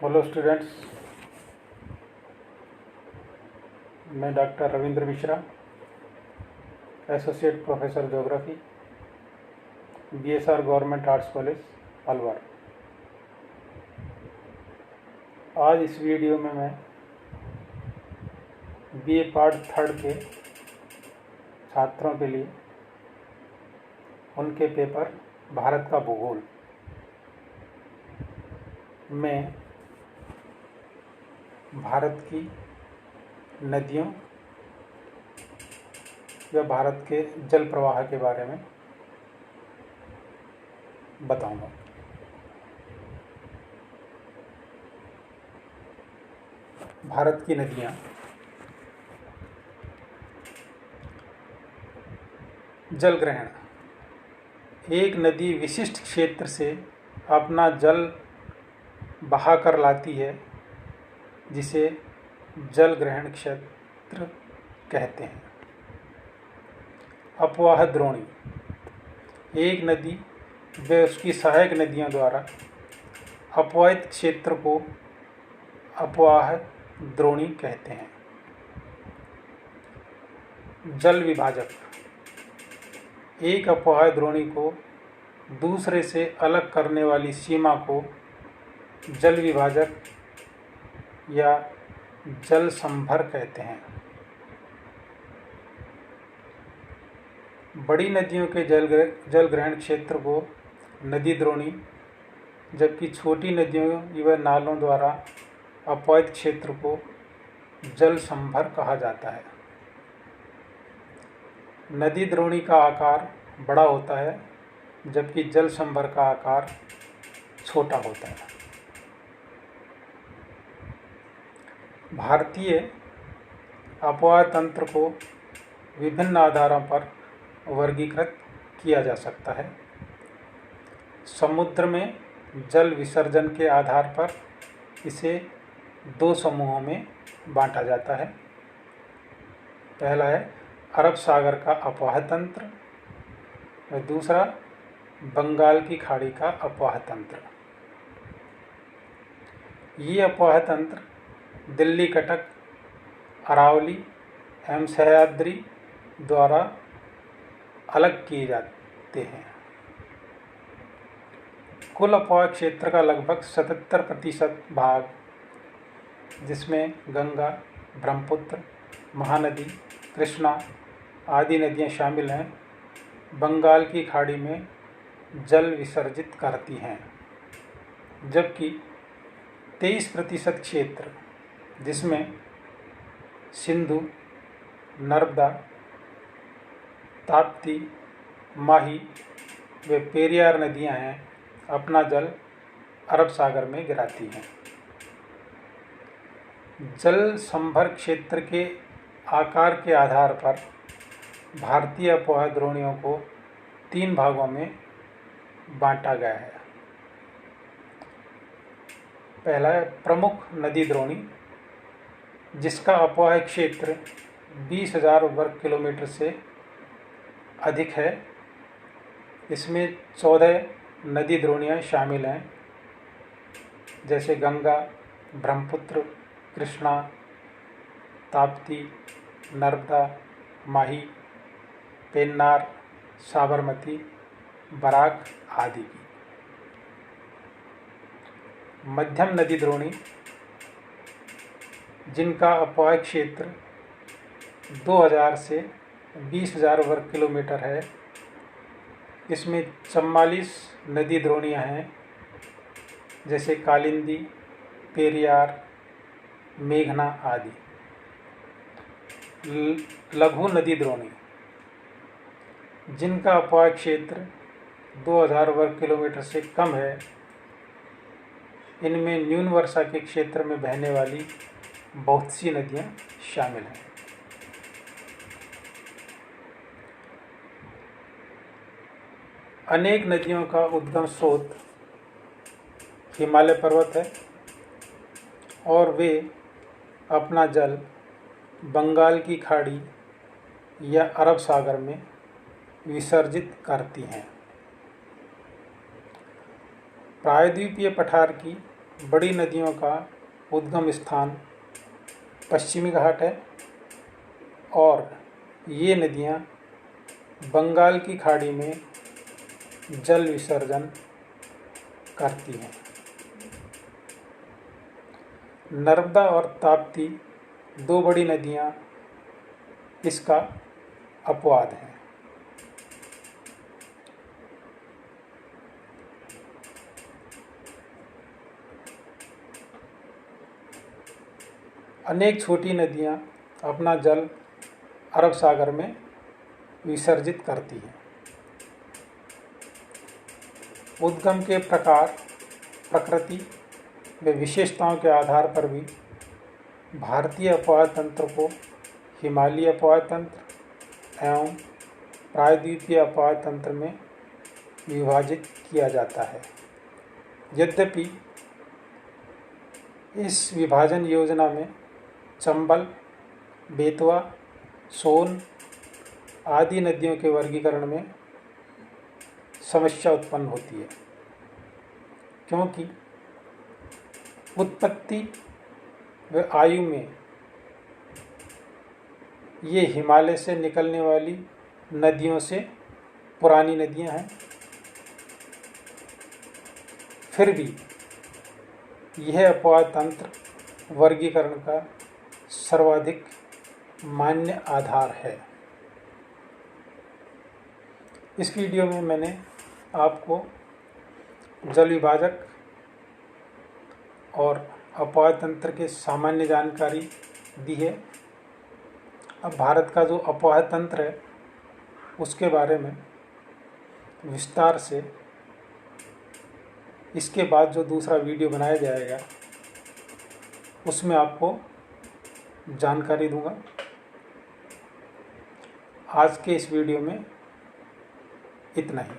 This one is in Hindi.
हेलो स्टूडेंट्स, मैं doctor Ravindra Mishra, associate professor geography, BSR government arts college Alwar. आज इस वीडियो में मैं बीए पार्ट 3 के छात्रों के लिए उनके पेपर भारत का भूगोल में भारत की नदियों या भारत के जल प्रवाह के बारे में बताऊंगा। भारत की नदियां जल ग्रहण। एक नदी विशिष्ट क्षेत्र से अपना जल बहा कर लाती है, जिसे जल ग्रहण क्षेत्र कहते हैं। अपवाह द्रोणी। एक नदी व उसकी सहायक नदियों द्वारा अपवाहित क्षेत्र को अपवाह द्रोणी कहते हैं। जल विभाजक। एक अपवाह द्रोणी को दूसरे से अलग करने वाली सीमा को जल विभाजक या जल संभर कहते हैं। बड़ी नदियों के जल ग्रहण क्षेत्र को नदी द्रोणी, जबकि छोटी नदियों व नालों द्वारा अपवाहित क्षेत्र को जल संभर कहा जाता है। नदी द्रोणी का आकार बड़ा होता है, जबकि जल संभर का आकार छोटा होता है। भारतीय अपवाह तंत्र को विभिन्न आधारों पर वर्गीकृत किया जा सकता है। समुद्र में जल विसर्जन के आधार पर इसे 2 समूहों में बांटा जाता है। पहला है अरब सागर का अपवाह तंत्र और दूसरा बंगाल की खाड़ी का अपवाह तंत्र। ये अपवाह तंत्र दिल्ली, कटक, अरावली एवं सह्याद्री द्वारा अलग किए जाते हैं। कुल अपवाह क्षेत्र का लगभग 77% भाग, जिसमें गंगा, ब्रह्मपुत्र, महानदी, कृष्णा आदि नदियां शामिल हैं, बंगाल की खाड़ी में जल विसर्जित करती हैं, जबकि 23% क्षेत्र, जिसमें सिंधु, नर्मदा, ताप्ती, माही व पेरियार नदियां हैं, अपना जल अरब सागर में गिराती हैं। जल संभर क्षेत्र के आकार के आधार पर भारतीय अपवाह द्रोणियों को 3 भागों में बांटा गया है। पहला है प्रमुख नदी द्रोणी, जिसका अपवाह क्षेत्र 20,000 वर्ग किलोमीटर से अधिक है। इसमें 14 नदी द्रोणियाँ शामिल हैं, जैसे गंगा, ब्रह्मपुत्र, कृष्णा, ताप्ती, नर्मदा, माही, पेन्नार, साबरमती, बराक आदि की। मध्यम नदी द्रोणी, जिनका अपवाह क्षेत्र 2,000 से 20,000 वर्ग किलोमीटर है। इसमें 44 नदी द्रोणियाँ हैं, जैसे कालिंदी, पेरियार, मेघना आदि। लघु नदी द्रोणी, जिनका अपवाह क्षेत्र 2,000 वर्ग किलोमीटर से कम है। इनमें न्यून वर्षा के क्षेत्र में बहने वाली बहुत सी नदियां शामिल हैं। अनेक नदियों का उद्गम स्रोत हिमालय पर्वत है और वे अपना जल बंगाल की खाड़ी या अरब सागर में विसर्जित करती हैं। प्रायद्वीपीय पठार की बड़ी नदियों का उद्गम स्थान पश्चिमी घाट है और ये नदियाँ बंगाल की खाड़ी में जल विसर्जन करती हैं। नर्मदा और ताप्ती दो बड़ी नदियाँ इसका अपवाद हैं। अनेक छोटी नदियाँ अपना जल अरब सागर में विसर्जित करती हैं। उद्गम के प्रकार, प्रकृति व विशेषताओं के आधार पर भी भारतीय अपवाह तंत्र को हिमालयी अपवाह तंत्र एवं प्रायद्वीपीय अपवाह तंत्र में विभाजित किया जाता है। यद्यपि इस विभाजन योजना में चंबल, बेतवा, सोन आदि नदियों के वर्गीकरण में समस्या उत्पन्न होती है, क्योंकि उत्पत्ति व आयु में ये हिमालय से निकलने वाली नदियों से पुरानी नदियां हैं। फिर भी यह अपवाह तंत्र वर्गीकरण का सर्वाधिक मान्य आधार है। इस वीडियो में मैंने आपको जल विभाजक और अपवाह तंत्र के सामान्य जानकारी दी है। अब भारत का जो अपवाह तंत्र है उसके बारे में विस्तार से इसके बाद जो दूसरा वीडियो बनाया जाएगा उसमें आपको जानकारी दूंगा। आज के इस वीडियो में इतना ही।